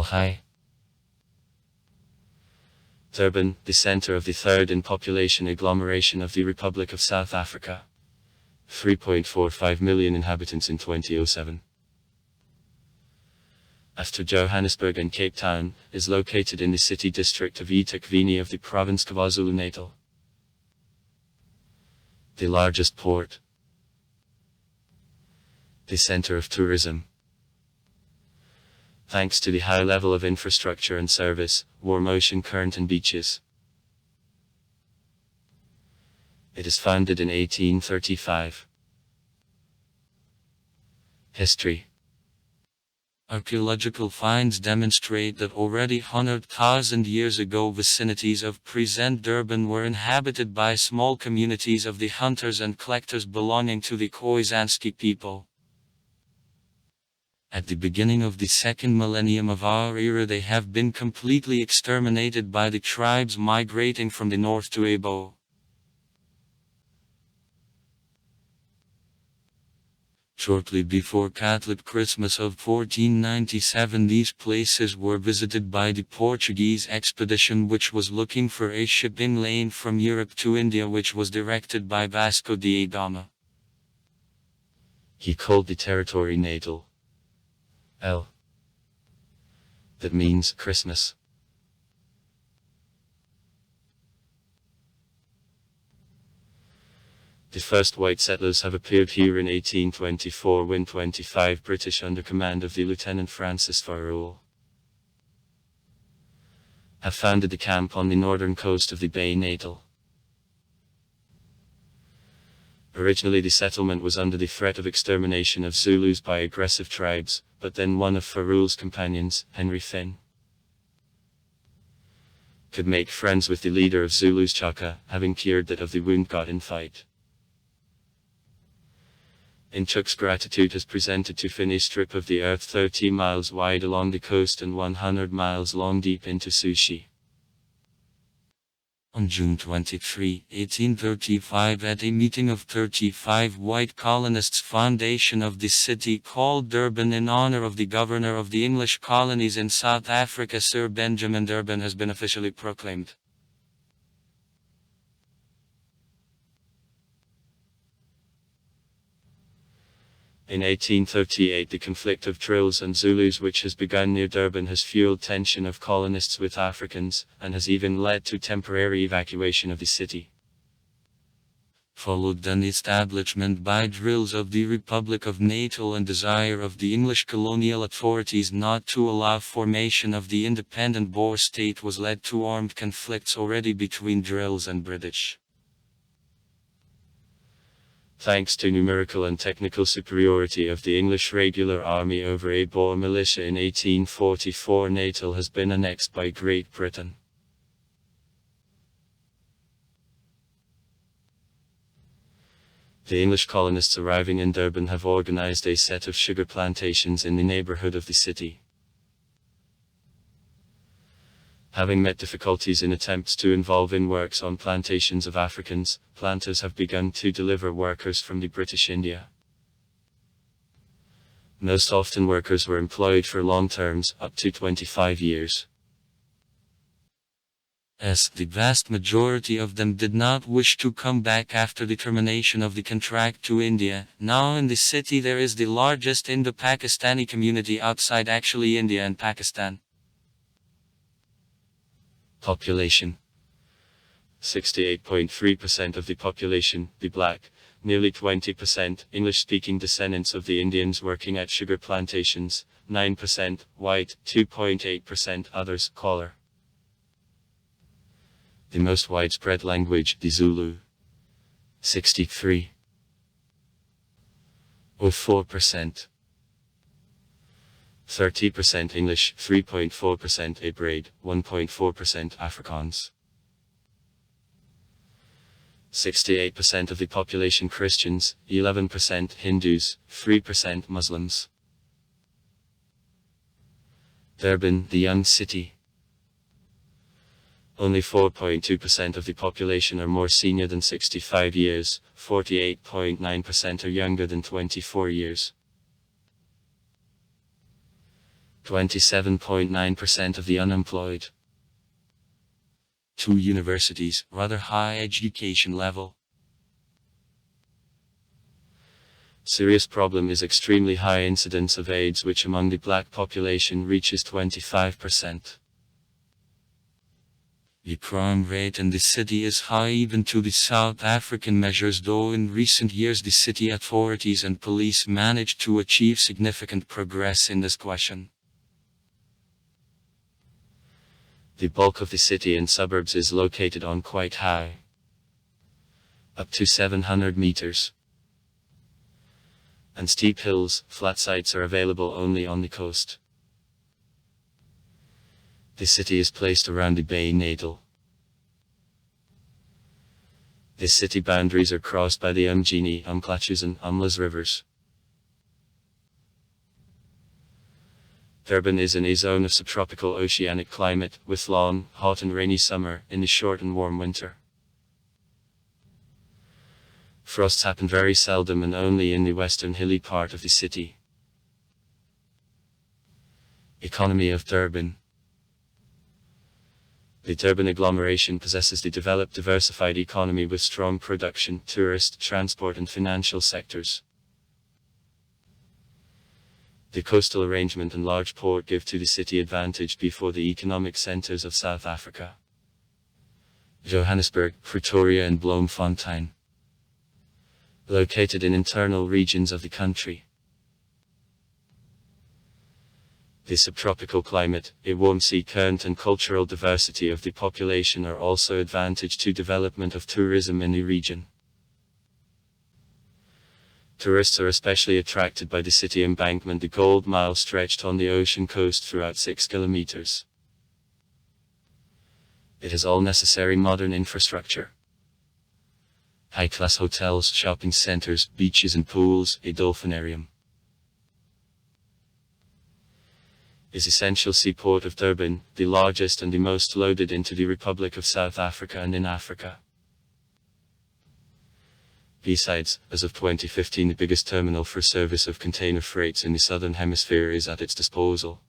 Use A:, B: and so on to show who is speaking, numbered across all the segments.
A: High. Durban, the center of the third in population agglomeration of the Republic of South Africa. 3.45 million inhabitants in 2007. After Johannesburg and Cape Town, is located in the city district of eThekwini of the province KwaZulu-Natal. The largest port. The center of tourism. Thanks to the high level of infrastructure and service, warm ocean current and beaches. It is founded in 1835. History. Archaeological finds demonstrate that already 100,000 years ago vicinities of present Durban were inhabited by small communities of the hunters and collectors belonging to the Khoisanski people. At the beginning of the second millennium of our era they have been completely exterminated by the tribes migrating from the north to Abo. Shortly before Catholic Christmas of 1497 these places were visited by the Portuguese expedition which was looking for a shipping lane from Europe to India which was directed by Vasco da Gama. He called the territory Natal. That means Christmas. The first white settlers have appeared here in 1824 when 25 British under command of the Lieutenant Francis Farrell have founded the camp on the northern coast of the Bay Natal. Originally the settlement was under the threat of extermination of Zulus by aggressive tribes, but then one of Farrell's companions, Henry Finn, could make friends with the leader of Zulus, Chaka, having cured that of the wound got in fight. In Chuck's gratitude has presented to Finn a strip of the earth 30 miles wide along the coast and 100 miles long deep into Sushi. On June 23, 1835 at a meeting of 35 white colonists foundation of the city called Durban in honor of the governor of the English colonies in South Africa Sir Benjamin Durban has been officially proclaimed. In 1838 the conflict of Drills and Zulus which has begun near Durban has fueled tension of colonists with Africans, and has even led to temporary evacuation of the city. Followed an establishment by Drills of the Republic of Natal and desire of the English colonial authorities not to allow formation of the independent Boer state was led to armed conflicts already between Drills and British. Thanks to numerical and technical superiority of the English regular army over a Boer militia in 1844 Natal has been annexed by Great Britain. The English colonists arriving in Durban have organized a set of sugar plantations in the neighborhood of the city. Having met difficulties in attempts to involve in works on plantations of Africans, planters have begun to deliver workers from the British India. Most often workers were employed for long terms, up to 25 years. As the vast majority of them did not wish to come back after the termination of the contract to India, now in the city there is the largest Indo-Pakistani community outside actually India and Pakistan. Population. 68.3% of the population, the black, nearly 20% English-speaking descendants of the Indians working at sugar plantations, 9% white, 2.8% others, color. The most widespread language, the Zulu, 63.04%. 30% English, 3.4% Hebraid, 1.4% Afrikaans. 68% of the population Christians, 11% Hindus, 3% Muslims. Durban, the young city. Only 4.2% of the population are more senior than 65 years, 48.9% are younger than 24 years. 27.9% of the unemployed. 2 universities, rather high education level. Serious problem is extremely high incidence of AIDS, which among the black population reaches 25%. The crime rate in the city is high even to the South African measures, though in recent years the city authorities and police managed to achieve significant progress in this question. The bulk of the city and suburbs is located on quite high, up to 700 meters. And steep hills. Flat sites are available only on the coast. The city is placed around the Bay Natal. The city boundaries are crossed by the Umgeni, Umklachuze and Umlas rivers. Durban is in a zone of subtropical oceanic climate, with long, hot and rainy summer, in the short and warm winter. Frosts happen very seldom and only in the western hilly part of the city. Economy of Durban. The Durban agglomeration possesses the developed diversified economy with strong production, tourist, transport and financial sectors. The coastal arrangement and large port give to the city advantage before the economic centers of South Africa: Johannesburg, Pretoria and Bloemfontein. Located in internal regions of the country. The subtropical climate, a warm sea current and cultural diversity of the population are also advantage to development of tourism in the region. Tourists are especially attracted by the city embankment, the Gold Mile stretched on the ocean coast throughout 6 kilometers. It has all necessary modern infrastructure. High-class hotels, shopping centers, beaches and pools, a dolphinarium. Is essential seaport of Durban, the largest and the most loaded into the Republic of South Africa and in Africa. Besides, as of 2015 the biggest terminal for service of container freights in the Southern Hemisphere is at its disposal.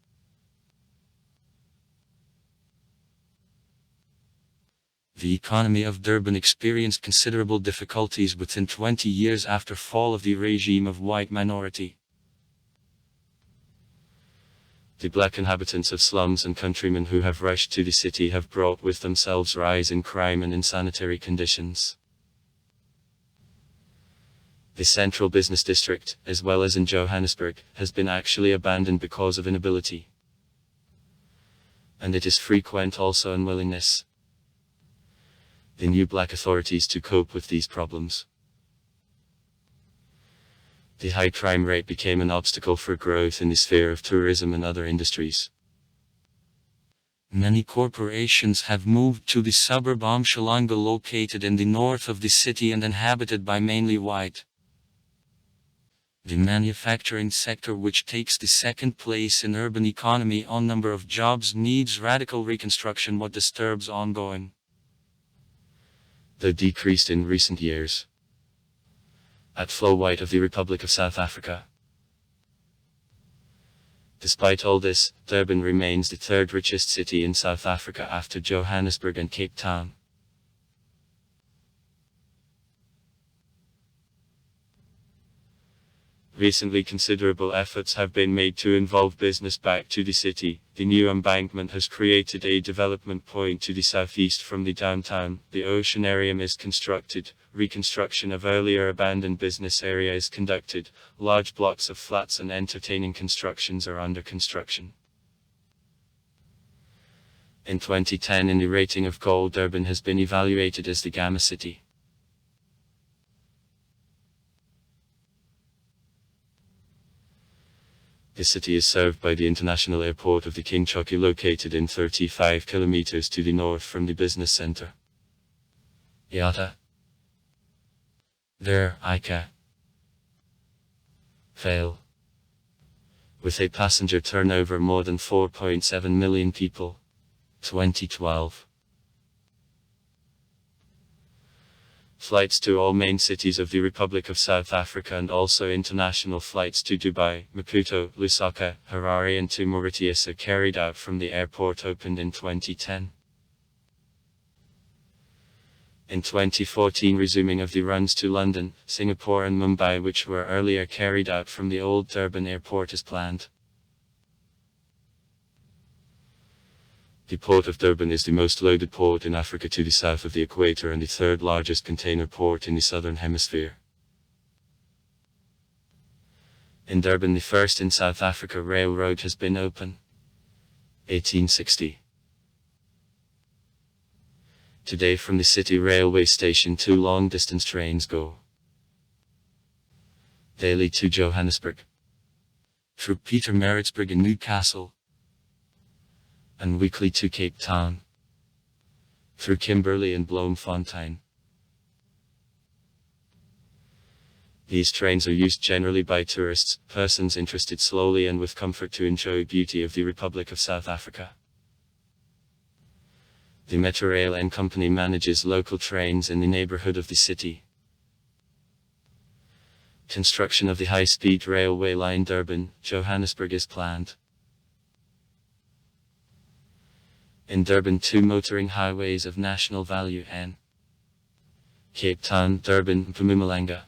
A: The economy of Durban experienced considerable difficulties within 20 years after fall of the regime of white minority. The black inhabitants of slums and countrymen who have rushed to the city have brought with themselves rise in crime and insanitary conditions. The central business district, as well as in Johannesburg, has been actually abandoned because of inability. And it is frequent also unwillingness. The new black authorities to cope with these problems. The high crime rate became an obstacle for growth in the sphere of tourism and other industries. Many corporations have moved to the suburb Umhlanga, located in the north of the city and inhabited by mainly white. The manufacturing sector, which takes the second place in urban economy on number of jobs, needs radical reconstruction, what disturbs ongoing, though decreased in recent years. At flow white of the Republic of South Africa. Despite all this, Durban remains the third richest city in South Africa after Johannesburg and Cape Town. Recently considerable efforts have been made to involve business back to the city. The new embankment has created a development point to the southeast from the downtown. The oceanarium is constructed. Reconstruction of earlier abandoned business area is conducted. Large blocks of flats and entertaining constructions are under construction. In 2010, in the rating of gold, Durban has been evaluated as the Gamma City. The city is served by the international airport of the King Chokwe, located in 35 kilometers to the north from the business center. Yata. There, Ika. Fail. With a passenger turnover more than 4.7 million people. 2012. Flights to all main cities of the Republic of South Africa and also international flights to Dubai, Maputo, Lusaka, Harare and to Mauritius are carried out from the airport opened in 2010. In 2014 resuming of the runs to London, Singapore and Mumbai which were earlier carried out from the old Durban airport is planned. The port of Durban is the most loaded port in Africa to the south of the equator and the third largest container port in the southern hemisphere. In Durban, the first in South Africa railroad has been open. 1860. Today from the city railway station 2 long-distance trains go daily to Johannesburg, through Pietermaritzburg and Newcastle, and weekly to Cape Town, through Kimberley and Bloemfontein. These trains are used generally by tourists, persons interested slowly and with comfort to enjoy beauty of the Republic of South Africa. The Metrorail and Company manages local trains in the neighborhood of the city. Construction of the high-speed railway line Durban-Johannesburg is planned. In Durban 2 motoring highways of national value and Cape Town, Durban, Mpumalanga,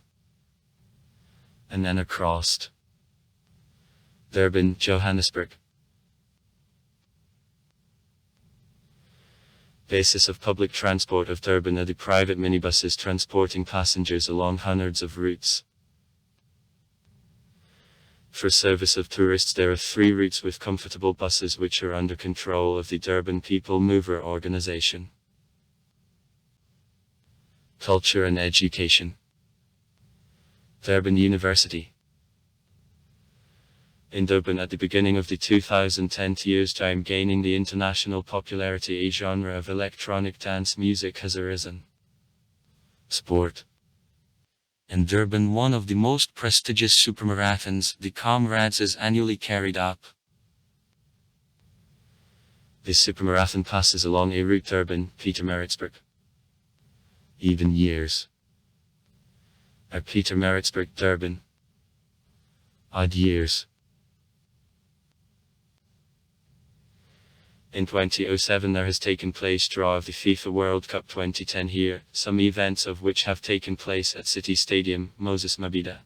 A: and then are crossed. Durban, Johannesburg. Basis of public transport of Durban are the private minibuses transporting passengers along hundreds of routes. For service of tourists there are 3 routes with comfortable buses which are under control of the Durban People Mover organization. Culture and education. Durban University. In Durban at the beginning of the 2010 years time gaining the international popularity a genre of electronic dance music has arisen. Sport. In Durban one of the most prestigious supermarathons, the Comrades, is annually carried up. This supermarathon passes along a route Durban-Pietermaritzburg. Even years. At Pietermaritzburg, Durban. Odd years. In 2007 there has taken place draw of the FIFA World Cup 2010 here, some events of which have taken place at City Stadium, Moses Mabhida.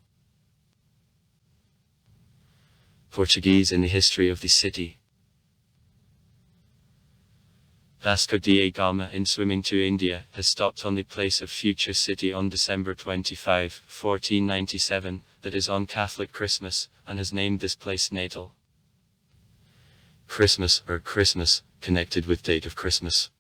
A: Portuguese in the history of the city. Vasco da Gama in swimming to India has stopped on the place of future city on December 25, 1497, that is on Catholic Christmas, and has named this place Natal. Christmas or Christmas, connected with date of Christmas.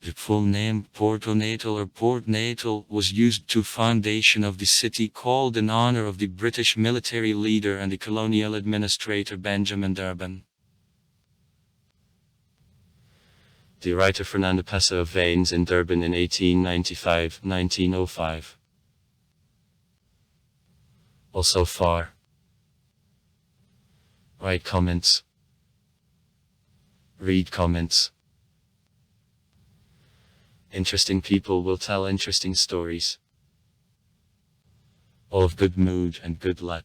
A: The full name, Porto Natal or Port Natal, was used to foundation of the city called in honor of the British military leader and the colonial administrator Benjamin Durban. The writer Fernando Pessoa of Vanes in Durban in 1895-1905. Also far. Write comments. Read comments. Interesting people will tell interesting stories. All of good mood and good luck.